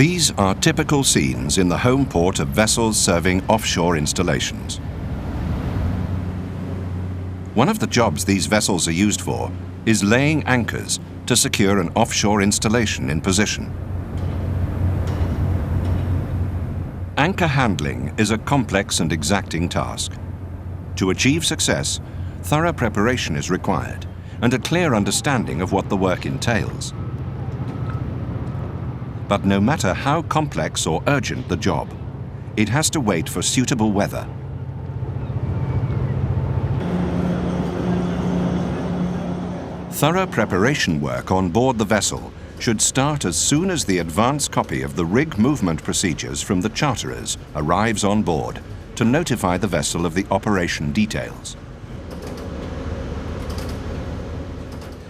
These are typical scenes in the home port of vessels serving offshore installations. One of the jobs these vessels are used for is laying anchors to secure an offshore installation in position. Anchor handling is a complex and exacting task. To achieve success, thorough preparation is required and a clear understanding of what the work entails. But no matter how complex or urgent the job, it has to wait for suitable weather. Thorough preparation work on board the vessel should start as soon as the advance copy of the rig movement procedures from the charterers arrives on board to notify the vessel of the operation details.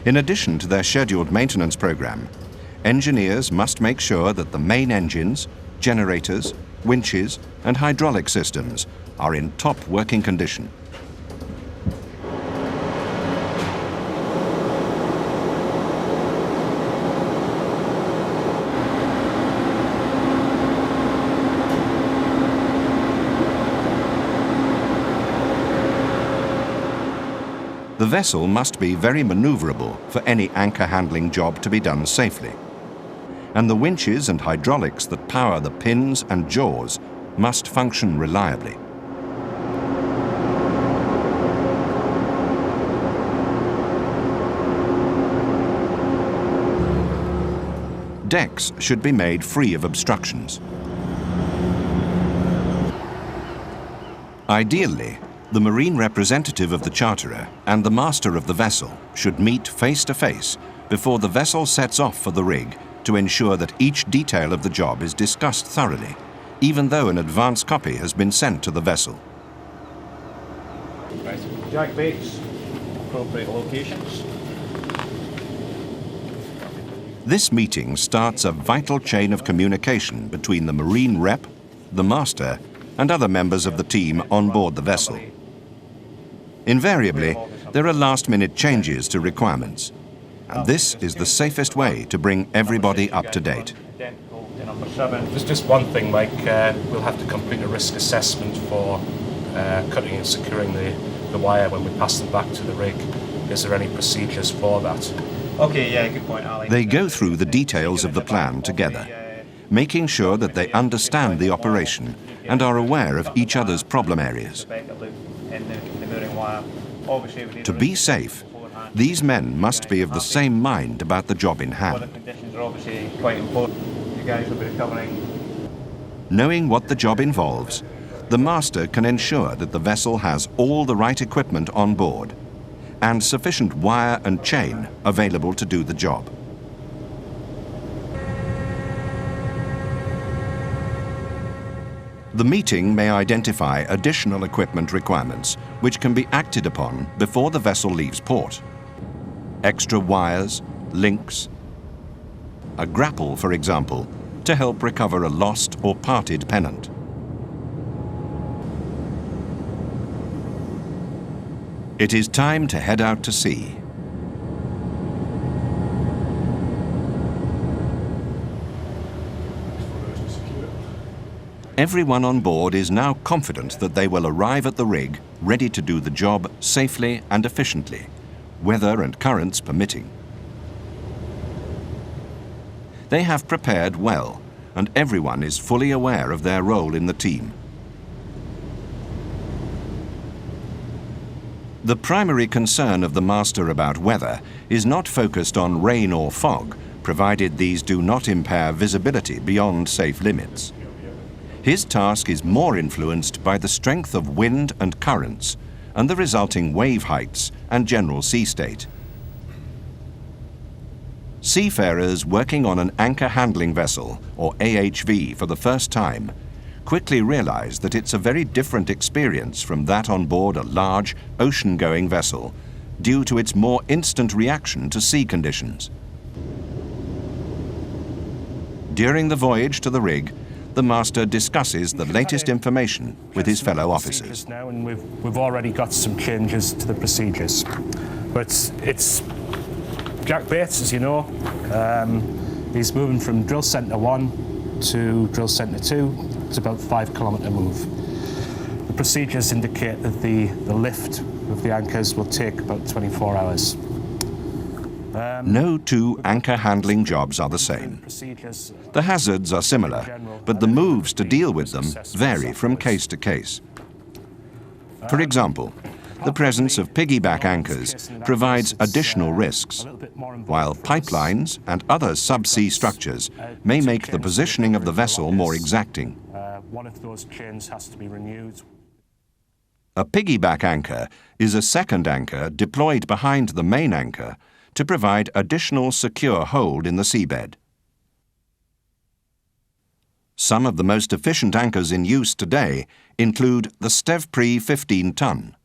In addition to their scheduled maintenance program, engineers must make sure that the main engines, generators, winches, and hydraulic systems are in top working condition. The vessel must be very maneuverable for any anchor handling job to be done safely. And the winches and hydraulics that power the pins and jaws must function reliably. Decks should be made free of obstructions. Ideally, the marine representative of the charterer and the master of the vessel should meet face to face before the vessel sets off for the rig to ensure that each detail of the job is discussed thoroughly, even though an advance copy has been sent to the vessel. Jack baits, appropriate locations. This meeting starts a vital chain of communication between the marine rep, the master, and other members of the team on board the vessel. Invariably, there are last-minute changes to requirements, and this is the safest way to bring everybody up to date. There's just one thing, Mike. We'll have to complete a risk assessment for cutting and securing the wire when we pass them back to the rig. Is there any procedures for that? Okay, yeah, good point, Ali. They go through the details of the plan together, making sure that they understand the operation and are aware of each other's problem areas. To be safe, these men must be of the same mind about the job in hand. Knowing what the job involves, the master can ensure that the vessel has all the right equipment on board and sufficient wire and chain available to do the job. The meeting may identify additional equipment requirements which can be acted upon before the vessel leaves port. Extra wires, links, a grapple, for example, to help recover a lost or parted pennant. It is time to head out to sea. Everyone on board is now confident that they will arrive at the rig ready to do the job safely and efficiently, weather and currents permitting. They have prepared well, and everyone is fully aware of their role in the team. The primary concern of the master about weather is not focused on rain or fog, provided these do not impair visibility beyond safe limits. His task is more influenced by the strength of wind and currents and the resulting wave heights and general sea state. Seafarers working on an anchor handling vessel, or AHV, for the first time quickly realize that it's a very different experience from that on board a large, ocean-going vessel due to its more instant reaction to sea conditions. During the voyage to the rig, the master discusses the latest information with his fellow officers. Now, and we've already got some changes to the procedures, but it's Jack Bates, as you know. He's moving from drill centre 1 to drill centre 2. It's about 5 km move. The procedures indicate that the lift of the anchors will take about 24 hours. No two anchor handling jobs are the same. The hazards are similar, but the moves to deal with them vary from case to case. For example, the presence of piggyback anchors provides additional risks, while pipelines and other subsea structures may make the positioning of the vessel more exacting. One of those chains has to be renewed. A piggyback anchor is a second anchor deployed behind the main anchor to provide additional secure hold in the seabed. Some of the most efficient anchors in use today include the Stevpre 15-ton,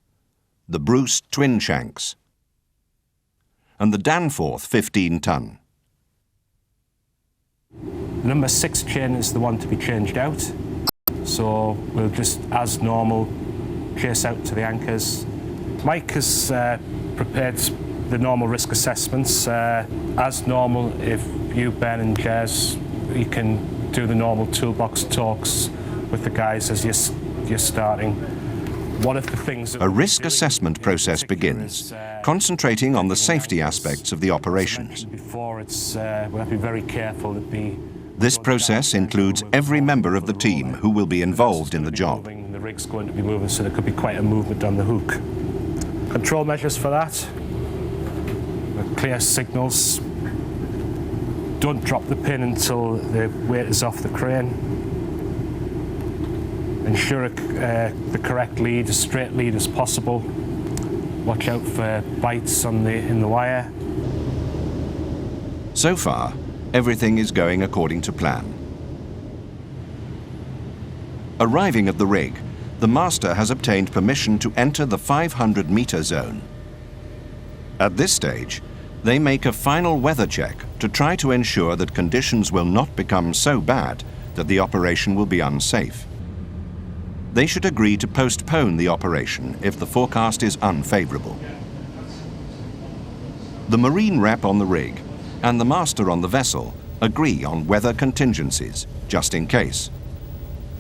the Bruce twin shanks, and the Danforth 15-ton. Number 6 chain is the one to be changed out, so we'll just, as normal, chase out to the anchors. Mike has prepared the normal risk assessments. As normal, if you, Ben and Jez, you can do the normal toolbox talks with the guys as you're starting. One of the things a risk assessment process begins, concentrating on the safety aspects of the operations. Before we have to be very careful that this process includes every member of the team who will be involved in the job. The rig's going to be moving, so there could be quite a movement on the hook. Control measures for that. Clear signals. Don't drop the pin until the weight is off the crane. Ensure the correct lead, as straight lead as possible. Watch out for bites in the wire. So far, everything is going according to plan. Arriving at the rig, the master has obtained permission to enter the 500-meter zone. At this stage, they make a final weather check to try to ensure that conditions will not become so bad that the operation will be unsafe. They should agree to postpone the operation if the forecast is unfavorable. The marine rep on the rig and the master on the vessel agree on weather contingencies, just in case.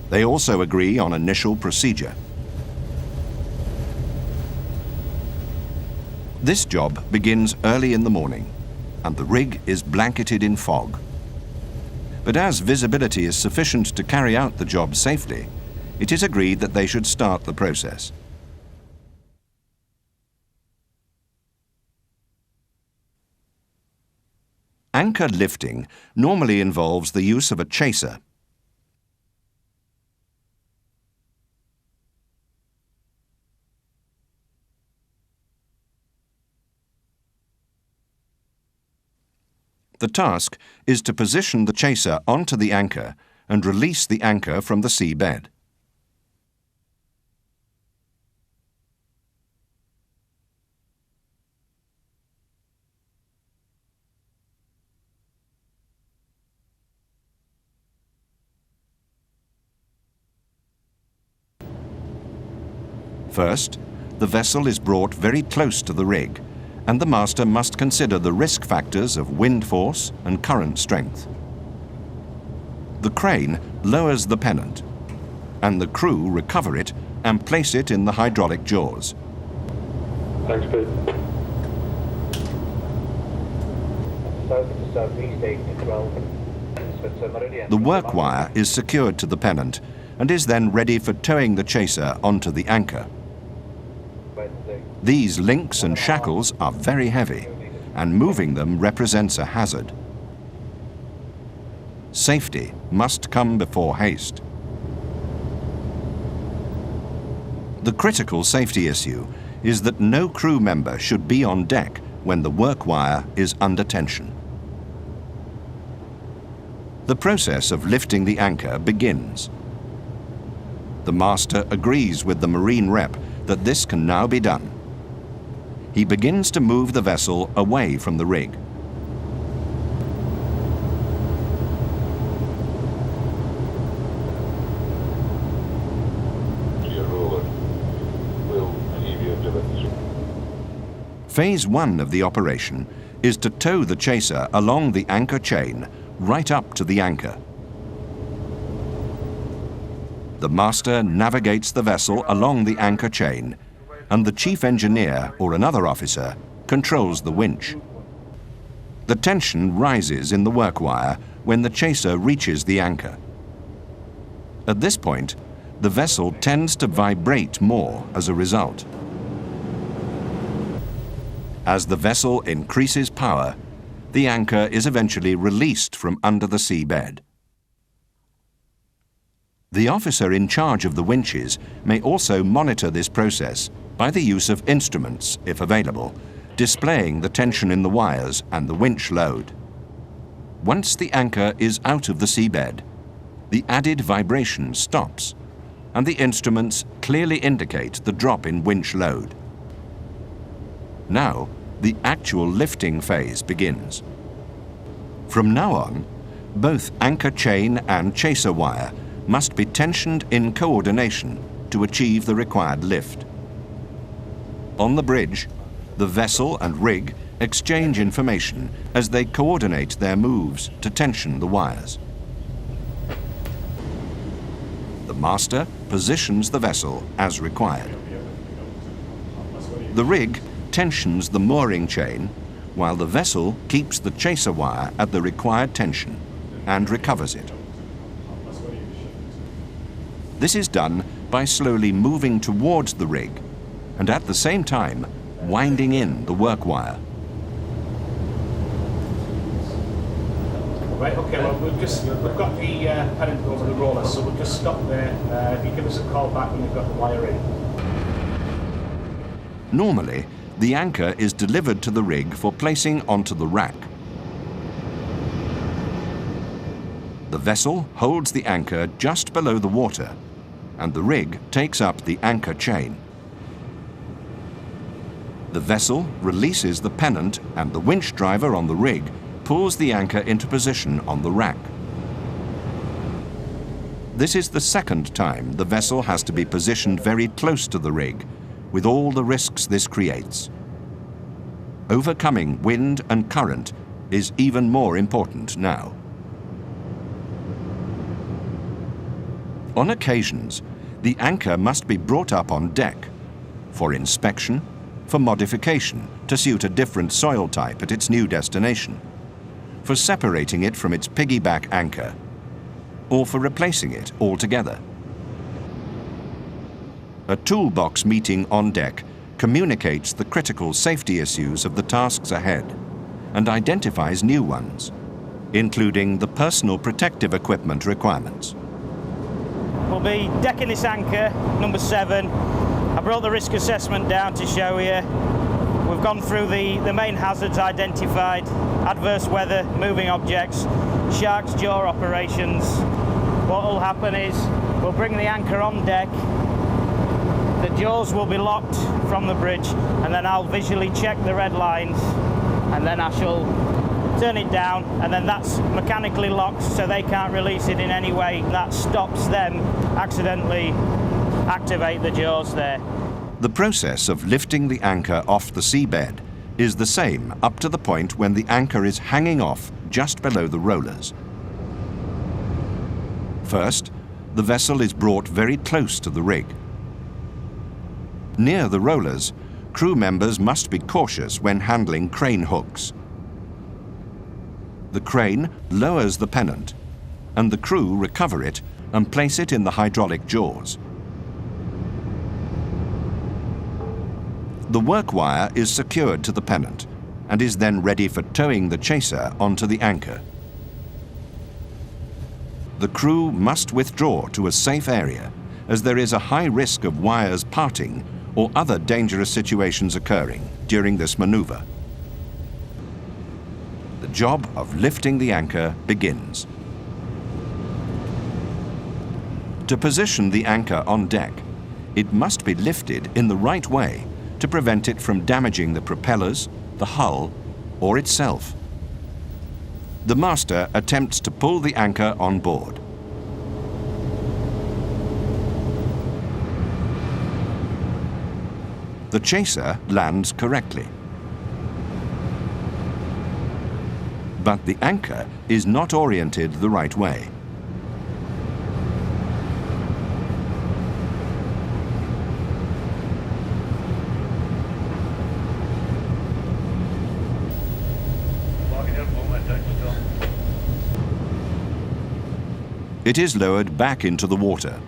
They also agree on initial procedure. This job begins early in the morning, and the rig is blanketed in fog. But as visibility is sufficient to carry out the job safely, it is agreed that they should start the process. Anchor lifting normally involves the use of a chaser. The task is to position the chaser onto the anchor and release the anchor from the seabed. First, the vessel is brought very close to the rig, and the master must consider the risk factors of wind force and current strength. The crane lowers the pennant, and the crew recover it and place it in the hydraulic jaws. Thanks, Pete. South to southeast 8 to 12. The work wire is secured to the pennant and is then ready for towing the chaser onto the anchor. These links and shackles are very heavy, and moving them represents a hazard. Safety must come before haste. The critical safety issue is that no crew member should be on deck when the work wire is under tension. The process of lifting the anchor begins. The master agrees with the marine rep that this can now be done. He begins to move the vessel away from the rig. Phase 1 of the operation is to tow the chaser along the anchor chain right up to the anchor. The master navigates the vessel along the anchor chain, and the chief engineer or another officer controls the winch. The tension rises in the work wire when the chaser reaches the anchor. At this point, the vessel tends to vibrate more as a result. As the vessel increases power, the anchor is eventually released from under the seabed. The officer in charge of the winches may also monitor this process by the use of instruments, if available, displaying the tension in the wires and the winch load. Once the anchor is out of the seabed, the added vibration stops, and the instruments clearly indicate the drop in winch load. Now, the actual lifting phase begins. From now on, both anchor chain and chaser wire must be tensioned in coordination to achieve the required lift. On the bridge, the vessel and rig exchange information as they coordinate their moves to tension the wires. The master positions the vessel as required. The rig tensions the mooring chain, while the vessel keeps the chaser wire at the required tension and recovers it. This is done by slowly moving towards the rig and at the same time winding in the work wire. Right, okay, well we've got the pennant over the roller, so we'll just stop there. If you give us a call back when we've got the wire in. Normally, the anchor is delivered to the rig for placing onto the rack. The vessel holds the anchor just below the water, and the rig takes up the anchor chain. The vessel releases the pennant, and the winch driver on the rig pulls the anchor into position on the rack. This is the second time the vessel has to be positioned very close to the rig, with all the risks this creates. Overcoming wind and current is even more important now. On occasions, the anchor must be brought up on deck for inspection, for modification to suit a different soil type at its new destination, for separating it from its piggyback anchor, or for replacing it altogether. A toolbox meeting on deck communicates the critical safety issues of the tasks ahead and identifies new ones, including the personal protective equipment requirements. We'll be decking this anchor, number 7. I brought the risk assessment down to show you. We've gone through the main hazards identified: adverse weather, moving objects, sharks, jaw operations. What will happen is we'll bring the anchor on deck, the jaws will be locked from the bridge, and then I'll visually check the red lines, and then I shall turn it down, and then that's mechanically locked so they can't release it in any way. That stops them accidentally activate the jaws there. The process of lifting the anchor off the seabed is the same up to the point when the anchor is hanging off just below the rollers. First, the vessel is brought very close to the rig. Near the rollers, crew members must be cautious when handling crane hooks. The crane lowers the pennant, and the crew recover it and place it in the hydraulic jaws. The work wire is secured to the pennant and is then ready for towing the chaser onto the anchor. The crew must withdraw to a safe area, as there is a high risk of wires parting or other dangerous situations occurring during this maneuver. The job of lifting the anchor begins. To position the anchor on deck, it must be lifted in the right way to prevent it from damaging the propellers, the hull, or itself. The master attempts to pull the anchor on board. The chaser lands correctly. But the anchor is not oriented the right way. It is lowered back into the water,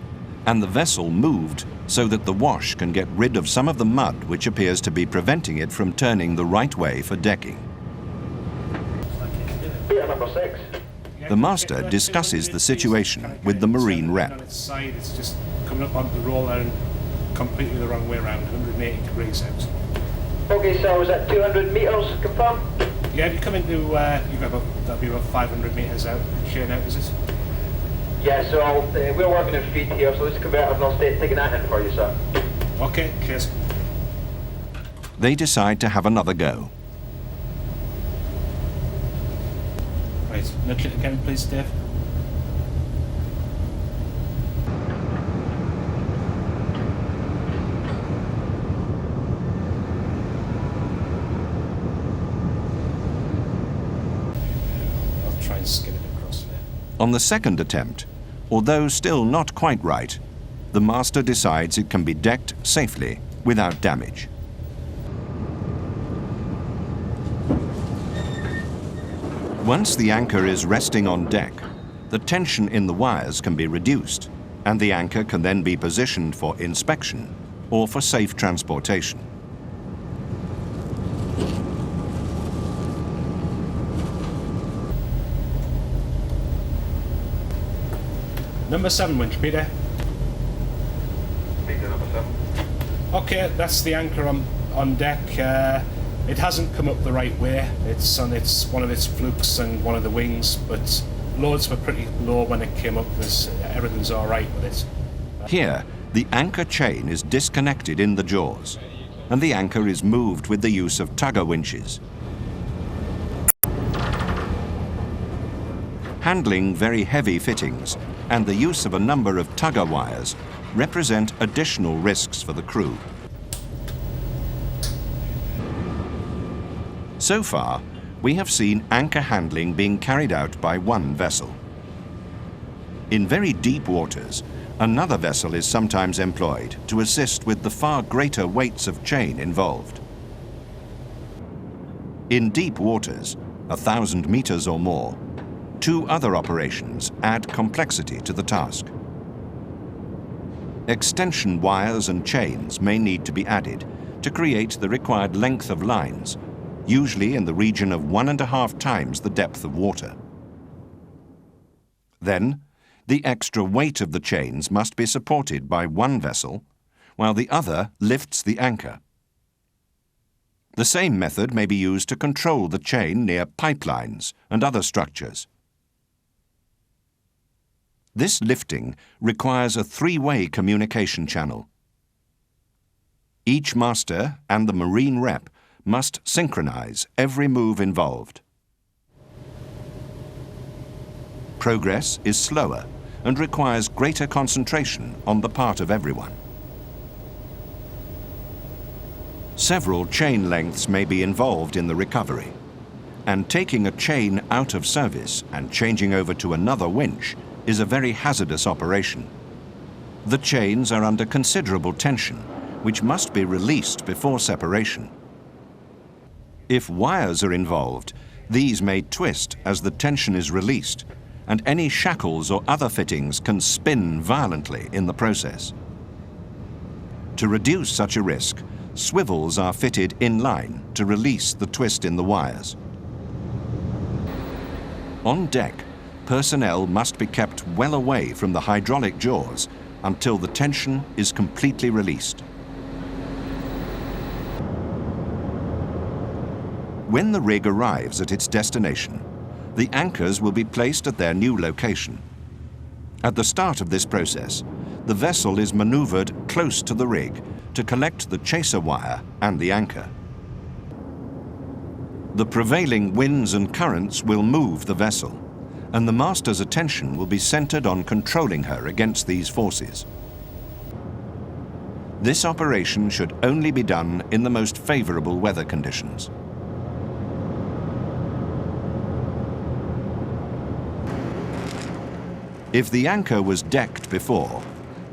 and the vessel moved so that the wash can get rid of some of the mud which appears to be preventing it from turning the right way for decking. Number 6. The master discusses the situation with the marine rep. On its side, it's just coming up onto the roller and completely the wrong way around, 180 degrees out. Okay, so is that 200 metres, confirm? Yeah, if you come into, that'll be about 500 metres out, chain out, is it? Yeah, so we're working in feet here, so let's convert and I'll stay taking that in for you, sir. Okay, cheers. They decide to have another go. Right, nudge it again, please, Dave. I'll try and skid it across there. On the second attempt, although still not quite right, the master decides it can be decked safely without damage. Once the anchor is resting on deck, the tension in the wires can be reduced, and the anchor can then be positioned for inspection or for safe transportation. Number 7 winch, Peter. Peter, number 7. Okay, that's the anchor on deck. It hasn't come up the right way. It's on one of its flukes and one of the wings, but loads were pretty low when it came up. Everything's all right with it. Here, the anchor chain is disconnected in the jaws, and the anchor is moved with the use of tugger winches. Handling very heavy fittings and the use of a number of tugger wires represent additional risks for the crew. So far, we have seen anchor handling being carried out by one vessel. In very deep waters, another vessel is sometimes employed to assist with the far greater weights of chain involved. In deep waters, 1,000 meters or more, 2 other operations add complexity to the task. Extension wires and chains may need to be added to create the required length of lines, usually in the region of 1.5 times the depth of water. Then, the extra weight of the chains must be supported by one vessel, while the other lifts the anchor. The same method may be used to control the chain near pipelines and other structures. This lifting requires a 3-way communication channel. Each master and the marine rep must synchronize every move involved. Progress is slower and requires greater concentration on the part of everyone. Several chain lengths may be involved in the recovery, and taking a chain out of service and changing over to another winch is a very hazardous operation. The chains are under considerable tension, which must be released before separation. If wires are involved, these may twist as the tension is released, and any shackles or other fittings can spin violently in the process. To reduce such a risk, swivels are fitted in line to release the twist in the wires. On deck, personnel must be kept well away from the hydraulic jaws until the tension is completely released. When the rig arrives at its destination, the anchors will be placed at their new location. At the start of this process, the vessel is maneuvered close to the rig to collect the chaser wire and the anchor. The prevailing winds and currents will move the vessel, and the master's attention will be centered on controlling her against these forces. This operation should only be done in the most favorable weather conditions. If the anchor was decked before,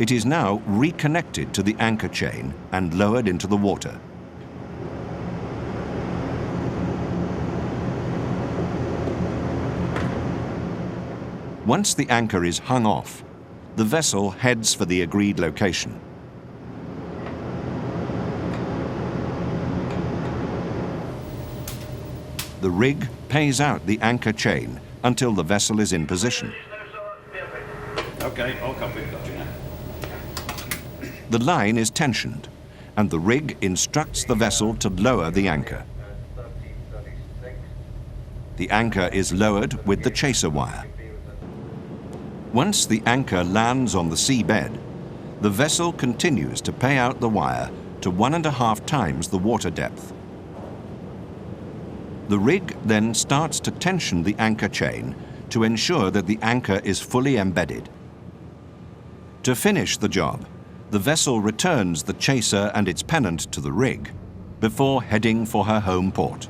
it is now reconnected to the anchor chain and lowered into the water. Once the anchor is hung off, the vessel heads for the agreed location. The rig pays out the anchor chain until the vessel is in position. Okay, all copy. Got you now. The line is tensioned, and the rig instructs the vessel to lower the anchor. The anchor is lowered with the chaser wire. Once the anchor lands on the seabed, the vessel continues to pay out the wire to 1.5 times the water depth. The rig then starts to tension the anchor chain to ensure that the anchor is fully embedded. To finish the job, the vessel returns the chaser and its pennant to the rig before heading for her home port.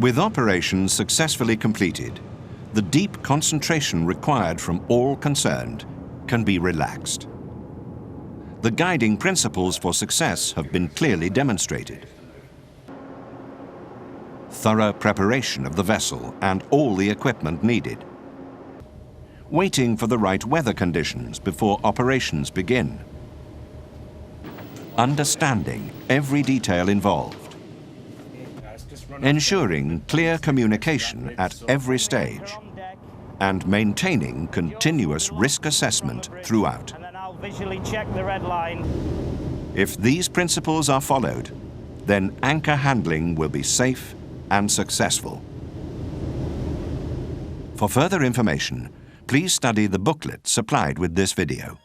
With operations successfully completed, the deep concentration required from all concerned can be relaxed. The guiding principles for success have been clearly demonstrated. Thorough preparation of the vessel and all the equipment needed. Waiting for the right weather conditions before operations begin. Understanding every detail involved. Ensuring clear communication at every stage. And maintaining continuous risk assessment throughout. And then I'll visually check the red line. If these principles are followed, then anchor handling will be safe and successful. For further information, please study the booklet supplied with this video.